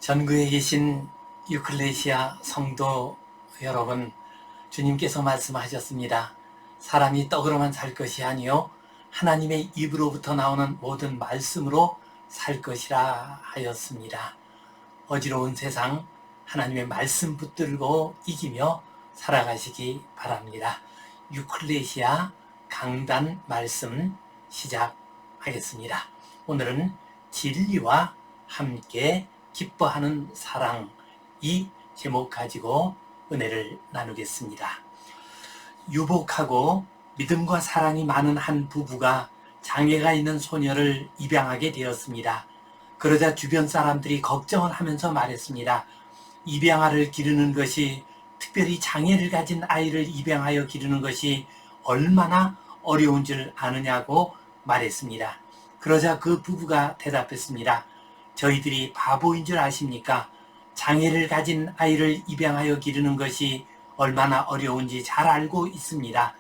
전국에 계신 유클레시아 성도 여러분, 주님께서 말씀하셨습니다. 사람이 떡으로만 살 것이 아니요 하나님의 입으로부터 나오는 모든 말씀으로 살 것이라 하였습니다. 어지러운 세상 하나님의 말씀 붙들고 이기며 살아가시기 바랍니다. 유클레시아 강단 말씀 시작하겠습니다. 오늘은 진리와 함께 기뻐하는 사랑, 이 제목 가지고 은혜를 나누겠습니다. 유복하고 믿음과 사랑이 많은 한 부부가 장애가 있는 소녀를 입양하게 되었습니다. 그러자 주변 사람들이 걱정을 하면서 말했습니다. 입양아를 기르는 것이, 특별히 장애를 가진 아이를 입양하여 기르는 것이 얼마나 어려운 줄 아느냐고 말했습니다. 그러자 그 부부가 대답했습니다. 저희들이 바보인 줄 아십니까? 장애를 가진 아이를 입양하여 기르는 것이 얼마나 어려운지 잘 알고 있습니다.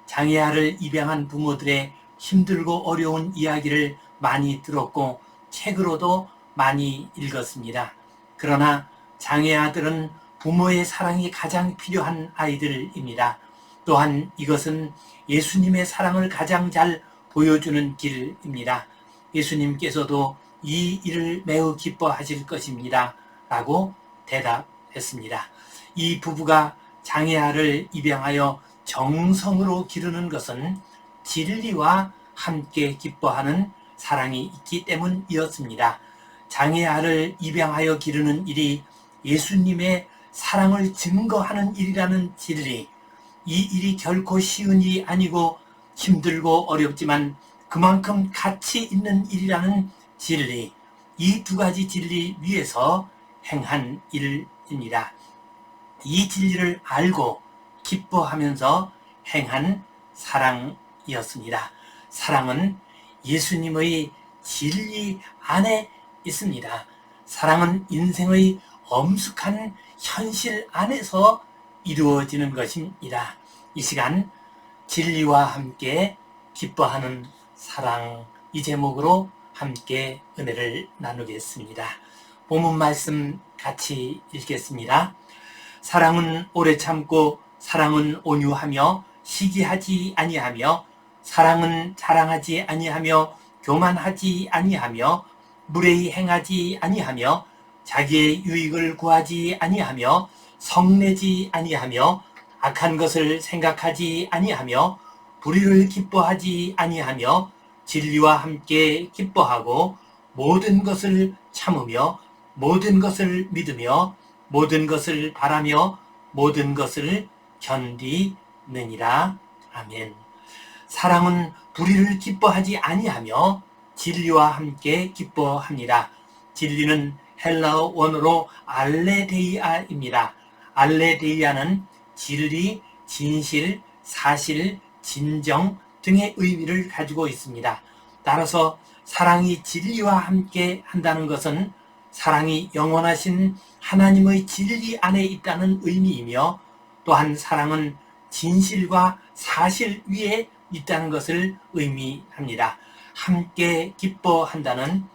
장애아를 입양한 부모들의 힘들고 어려운 이야기를 많이 들었고 책으로도 많이 읽었습니다. 그러나 장애아들은 부모의 사랑이 가장 필요한 아이들입니다. 또한 이것은 예수님의 사랑을 가장 잘 보여주는 길입니다. 예수님께서도 이 일을 매우 기뻐하실 것입니다. 라고 대답했습니다. 이 부부가 장애아를 입양하여 정성으로 기르는 것은 진리와 함께 기뻐하는 사랑이 있기 때문이었습니다. 장애아를 입양하여 기르는 일이 예수님의 사랑을 증거하는 일이라는 진리, 이 일이 결코 쉬운 일이 아니고 힘들고 어렵지만 그만큼 가치 있는 일이라는 진리, 이 두 가지 진리 위에서 행한 일입니다. 이 진리를 알고 기뻐하면서 행한 사랑이었습니다. 사랑은 예수님의 진리 안에 있습니다. 사랑은 인생의 엄숙한 현실 안에서 이루어지는 것입니다. 이 시간 진리와 함께 기뻐하는 사랑, 이 제목으로 함께 은혜를 나누겠습니다. 본문 말씀 같이 읽겠습니다. 사랑은 오래 참고 사랑은 온유하며 시기하지 아니하며 사랑은 자랑하지 아니하며 교만하지 아니하며 무례히 행하지 아니하며 자기의 유익을 구하지 아니하며 성내지 아니하며 악한 것을 생각하지 아니하며 불의를 기뻐하지 아니하며 진리와 함께 기뻐하고 모든 것을 참으며 모든 것을 믿으며 모든 것을 바라며 모든 것을 견디느니라. 아멘. 사랑은 불의를 기뻐하지 아니하며 진리와 함께 기뻐합니다. 진리는 헬라어 원어로 알레데이아입니다. 알레데이아는 진리, 진실, 사실, 진정 등의 의미를 가지고 있습니다. 따라서 사랑이 진리와 함께 한다는 것은 사랑이 영원하신 하나님의 진리 안에 있다는 의미이며, 또한 사랑은 진실과 사실 위에 있다는 것을 의미합니다. 함께 기뻐한다는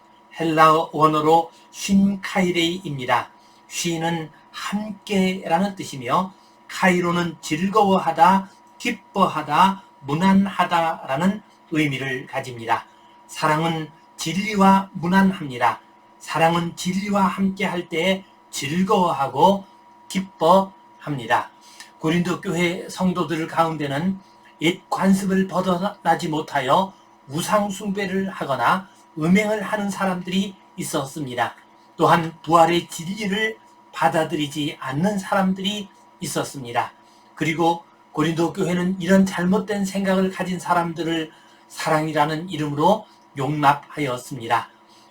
헬라어 원어로 쉰카이레이입니다. 쉰은 함께라는 뜻이며 카이로는 즐거워하다, 기뻐하다, 무난하다라는 의미를 가집니다. 사랑은 진리와 무난합니다. 사랑은 진리와 함께 할 때 즐거워하고 기뻐합니다. 고린도 교회 성도들 가운데는 옛 관습을 벗어나지 못하여 우상 숭배를 하거나 음행을 하는 사람들이 있었습니다. 또한 부활의 진리를 받아들이지 않는 사람들이 있었습니다. 그리고 고린도 교회는 이런 잘못된 생각을 가진 사람들을 사랑이라는 이름으로 용납하였습니다.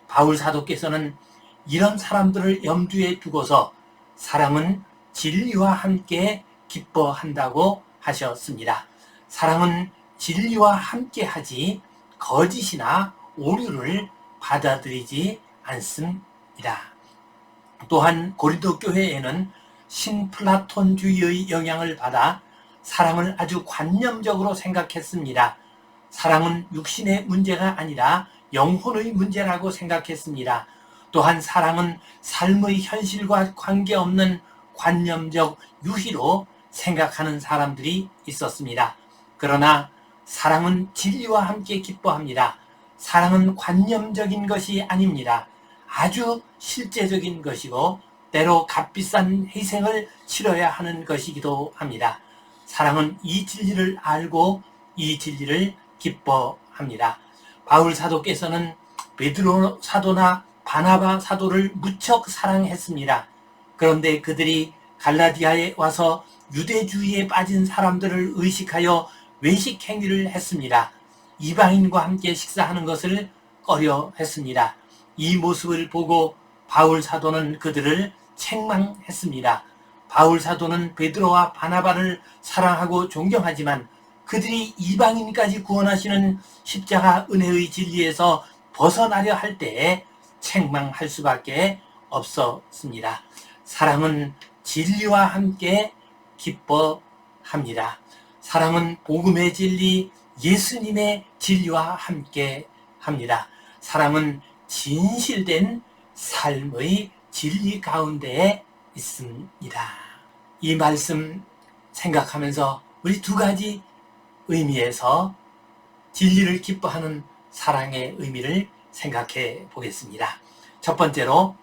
바울 사도께서는 이런 사람들을 염두에 두고서 사랑은 진리와 함께 기뻐한다고 하셨습니다. 사랑은 진리와 함께 하지 거짓이나 오류를 받아들이지 않습니다. 또한 고린도 교회에는 신플라톤주의의 영향을 받아 사랑을 아주 관념적으로 생각했습니다. 사랑은 육신의 문제가 아니라 영혼의 문제라고 생각했습니다. 또한 사랑은 삶의 현실과 관계없는 관념적 유희로 생각하는 사람들이 있었습니다. 그러나 사랑은 진리와 함께 기뻐합니다. 사랑은 관념적인 것이 아닙니다. 아주 실제적인 것이고 때로 값비싼 희생을 치러야 하는 것이기도 합니다. 사랑은 이 진리를 알고 이 진리를 기뻐합니다. 바울 사도께서는 베드로 사도나 바나바 사도를 무척 사랑했습니다. 그런데 그들이 갈라디아에 와서 유대주의에 빠진 사람들을 의식하여 외식 행위를 했습니다. 이방인과 함께 식사하는 것을 꺼려했습니다. 이 모습을 보고 바울 사도는 그들을 책망했습니다. 바울 사도는 베드로와 바나바를 사랑하고 존경하지만 그들이 이방인까지 구원하시는 십자가 은혜의 진리에서 벗어나려 할 때에 책망할 수밖에 없었습니다. 사랑은 진리와 함께 기뻐합니다. 사랑은 복음의 진리, 예수님의 진리와 함께 합니다. 사랑은 진실된 삶의 진리 가운데에 있습니다. 이 말씀 생각하면서 우리 두 가지 의미에서 진리를 기뻐하는 사랑의 의미를 생각해 보겠습니다. 첫 번째로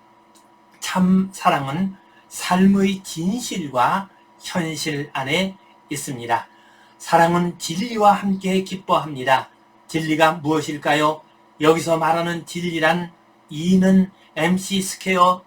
참 사랑은 삶의 진실과 현실 안에 있습니다. 사랑은 진리와 함께 기뻐합니다. 진리가 무엇일까요? 여기서 말하는 진리란 E는 MC 스퀘어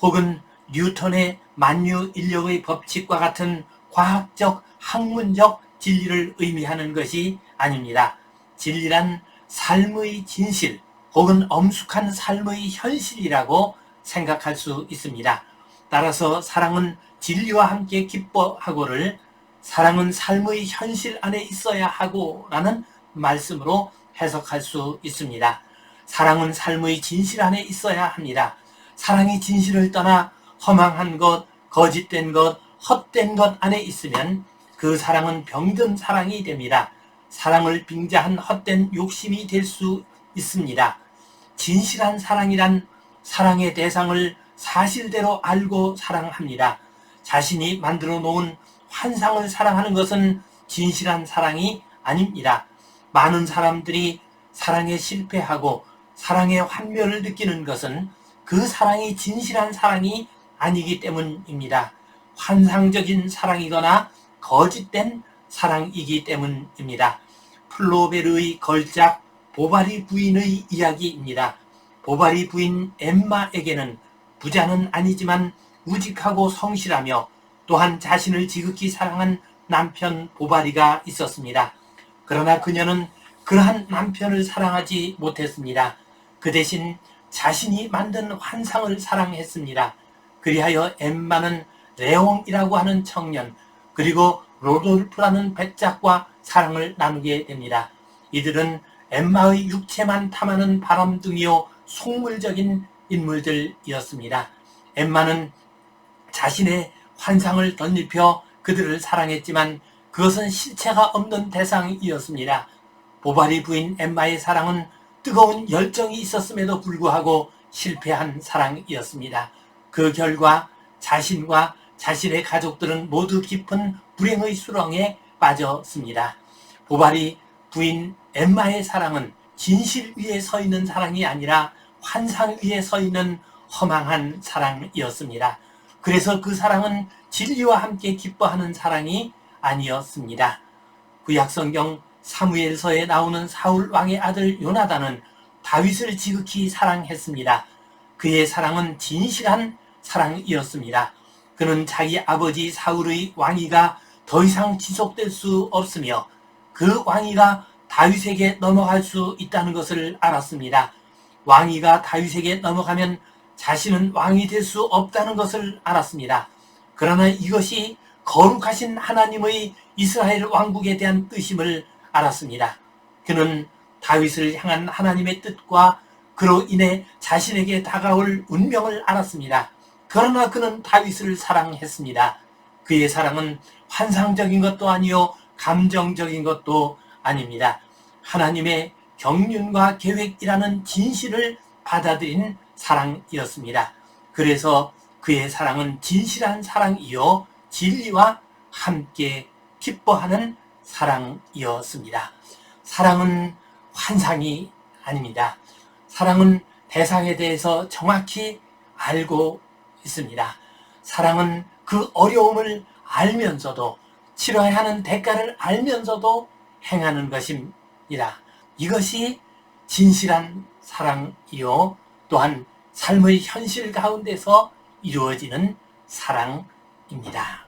혹은 뉴턴의 만유 인력의 법칙과 같은 과학적, 학문적 진리를 의미하는 것이 아닙니다. 진리란 삶의 진실 혹은 엄숙한 삶의 현실이라고 생각할 수 있습니다. 따라서 사랑은 진리와 함께 기뻐하고를 사랑은 삶의 현실 안에 있어야 하고 라는 말씀으로 해석할 수 있습니다. 사랑은 삶의 진실 안에 있어야 합니다. 사랑이 진실을 떠나 허망한 것, 거짓된 것, 헛된 것 안에 있으면 그 사랑은 병든 사랑이 됩니다. 사랑을 빙자한 헛된 욕심이 될 수 있습니다. 진실한 사랑이란 사랑의 대상을 사실대로 알고 사랑합니다. 자신이 만들어 놓은 환상을 사랑하는 것은 진실한 사랑이 아닙니다. 많은 사람들이 사랑에 실패하고 사랑의 환멸을 느끼는 것은 그 사랑이 진실한 사랑이 아니기 때문입니다. 환상적인 사랑이거나 거짓된 사랑이기 때문입니다. 플로베르의 걸작 보바리 부인의 이야기입니다. 보바리 부인 엠마에게는 부자는 아니지만 우직하고 성실하며 또한 자신을 지극히 사랑한 남편 보바리가 있었습니다. 그러나 그녀는 그러한 남편을 사랑하지 못했습니다. 그 대신 자신이 만든 환상을 사랑했습니다. 그리하여 엠마는 레옹이라고 하는 청년 그리고 로돌프라는 배짝과 사랑을 나누게 됩니다. 이들은 엠마의 육체만 탐하는 바람둥이요 속물적인 인물들이었습니다. 엠마는 자신의 환상을 덧입혀 그들을 사랑했지만 그것은 실체가 없는 대상이었습니다. 보바리 부인 엠마의 사랑은 뜨거운 열정이 있었음에도 불구하고 실패한 사랑이었습니다. 그 결과 자신과 자신의 가족들은 모두 깊은 불행의 수렁에 빠졌습니다. 보바리 부인 엠마의 사랑은 진실 위에 서 있는 사랑이 아니라 환상 위에 서 있는 허망한 사랑이었습니다. 그래서 그 사랑은 진리와 함께 기뻐하는 사랑이 아니었습니다. 구약성경 사무엘서에 나오는 사울 왕의 아들 요나단은 다윗을 지극히 사랑했습니다. 그의 사랑은 진실한 사랑이었습니다. 그는 자기 아버지 사울의 왕위가 더 이상 지속될 수 없으며 그 왕위가 다윗에게 넘어갈 수 있다는 것을 알았습니다. 왕위가 다윗에게 넘어가면 자신은 왕이 될 수 없다는 것을 알았습니다. 그러나 이것이 거룩하신 하나님의 이스라엘 왕국에 대한 뜻임을 알았습니다. 그는 다윗을 향한 하나님의 뜻과 그로 인해 자신에게 다가올 운명을 알았습니다. 그러나 그는 다윗을 사랑했습니다. 그의 사랑은 환상적인 것도 아니요 감정적인 것도 아닙니다. 하나님의 경륜과 계획이라는 진실을 받아들인 사랑이었습니다. 그래서 그의 사랑은 진실한 사랑이요 진리와 함께 기뻐하는 사랑이었습니다. 사랑은 환상이 아닙니다. 사랑은 대상에 대해서 정확히 알고 있습니다. 사랑은 그 어려움을 알면서도 치러야 하는 대가를 알면서도 행하는 것입니다. 이것이 진실한 사랑이요 또한 삶의 현실 가운데서 이루어지는 사랑입니다.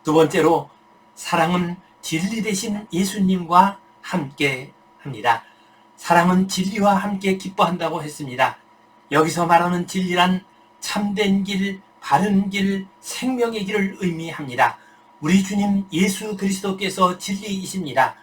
두 번째로 사랑은 진리 되신 예수님과 함께 합니다. 사랑은 진리와 함께 기뻐한다고 했습니다. 여기서 말하는 진리란 참된 길, 바른 길, 생명의 길을 의미합니다. 우리 주님 예수 그리스도께서 진리이십니다.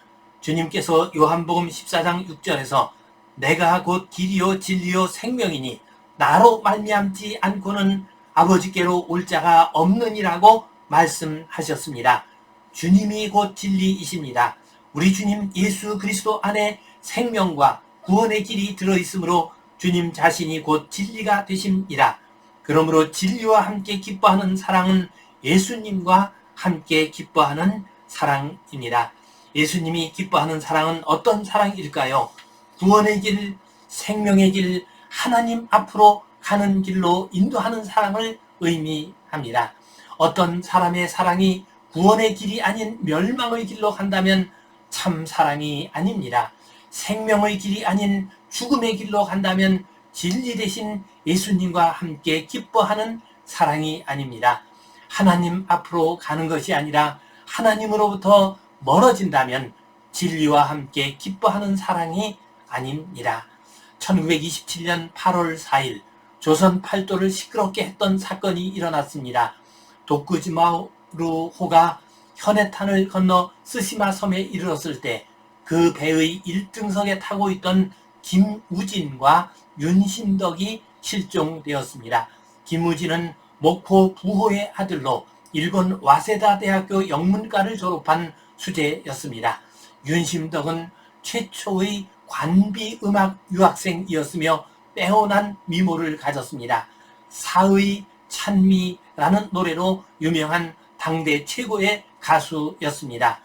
주님께서 요한복음 14장 6절에서 내가 곧 길이요 진리요 생명이니 나로 말미암지 않고는 아버지께로 올 자가 없느니라고 말씀하셨습니다. 주님이 곧 진리이십니다. 우리 주님 예수 그리스도 안에 생명과 구원의 길이 들어있으므로 주님 자신이 곧 진리가 되십니다. 그러므로 진리와 함께 기뻐하는 사랑은 예수님과 함께 기뻐하는 사랑입니다. 예수님이 기뻐하는 사랑은 어떤 사랑일까요? 구원의 길, 생명의 길, 하나님 앞으로 가는 길로 인도하는 사랑을 의미합니다. 어떤 사람의 사랑이 구원의 길이 아닌 멸망의 길로 간다면 참 사랑이 아닙니다. 생명의 길이 아닌 죽음의 길로 간다면 진리 되신 예수님과 함께 기뻐하는 사랑이 아닙니다. 하나님 앞으로 가는 것이 아니라 하나님으로부터 멀어진다면 진리와 함께 기뻐하는 사랑이 아닙니다. 1927년 8월 4일 조선 팔도를 시끄럽게 했던 사건이 일어났습니다. 도쿠지마루호가 현해탄을 건너 쓰시마 섬에 이르렀을 때 그 배의 1등석에 타고 있던 김우진과 윤신덕이 실종되었습니다. 김우진은 목포 부호의 아들로 일본 와세다 대학교 영문과를 졸업한 수재였습니다. 윤신덕은 최초의 관비 음악 유학생이었으며 빼어난 미모를 가졌습니다. 사의 찬미라는 노래로 유명한 당대 최고의 가수였습니다.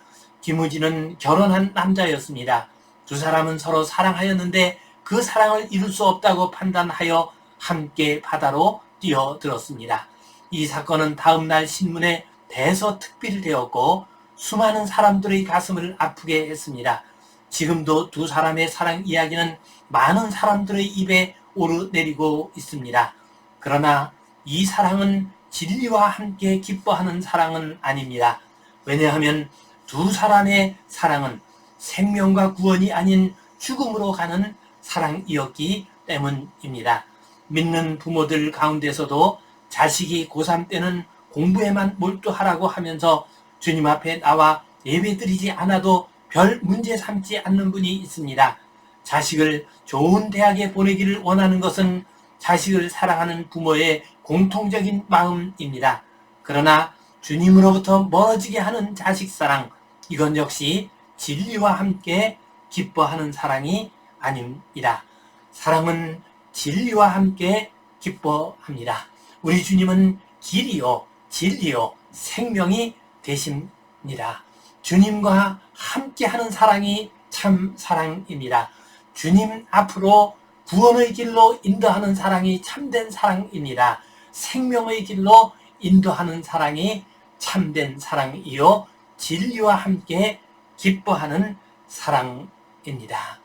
김우진은 결혼한 남자였습니다. 두 사람은 서로 사랑하였는데 그 사랑을 이룰 수 없다고 판단하여 함께 바다로 뛰어들었습니다. 이 사건은 다음날 신문에 대서특필되었고 수많은 사람들의 가슴을 아프게 했습니다. 지금도 두 사람의 사랑 이야기는 많은 사람들의 입에 오르내리고 있습니다. 그러나 이 사랑은 진리와 함께 기뻐하는 사랑은 아닙니다. 왜냐하면 두 사람의 사랑은 생명과 구원이 아닌 죽음으로 가는 사랑이었기 때문입니다. 믿는 부모들 가운데서도 자식이 고3 때는 공부에만 몰두하라고 하면서 주님 앞에 나와 예배드리지 않아도 별 문제 삼지 않는 분이 있습니다. 자식을 좋은 대학에 보내기를 원하는 것은 자식을 사랑하는 부모의 공통적인 마음입니다. 그러나 주님으로부터 멀어지게 하는 자식 사랑, 이건 역시 진리와 함께 기뻐하는 사랑이 아닙니다. 사랑은 진리와 함께 기뻐합니다. 우리 주님은 길이요, 진리요, 생명이 되십니다. 주님과 함께하는 사랑이 참 사랑입니다. 주님 앞으로 구원의 길로 인도하는 사랑이 참된 사랑입니다. 생명의 길로 인도하는 사랑이 참된 사랑이요 진리와 함께 기뻐하는 사랑입니다.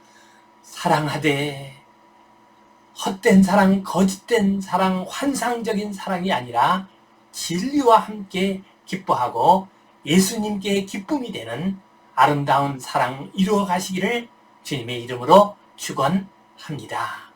사랑하되 헛된 사랑, 거짓된 사랑, 환상적인 사랑이 아니라 진리와 함께 기뻐하고 예수님께 기쁨이 되는 아름다운 사랑 이루어 가시기를 주님의 이름으로 축원합니다.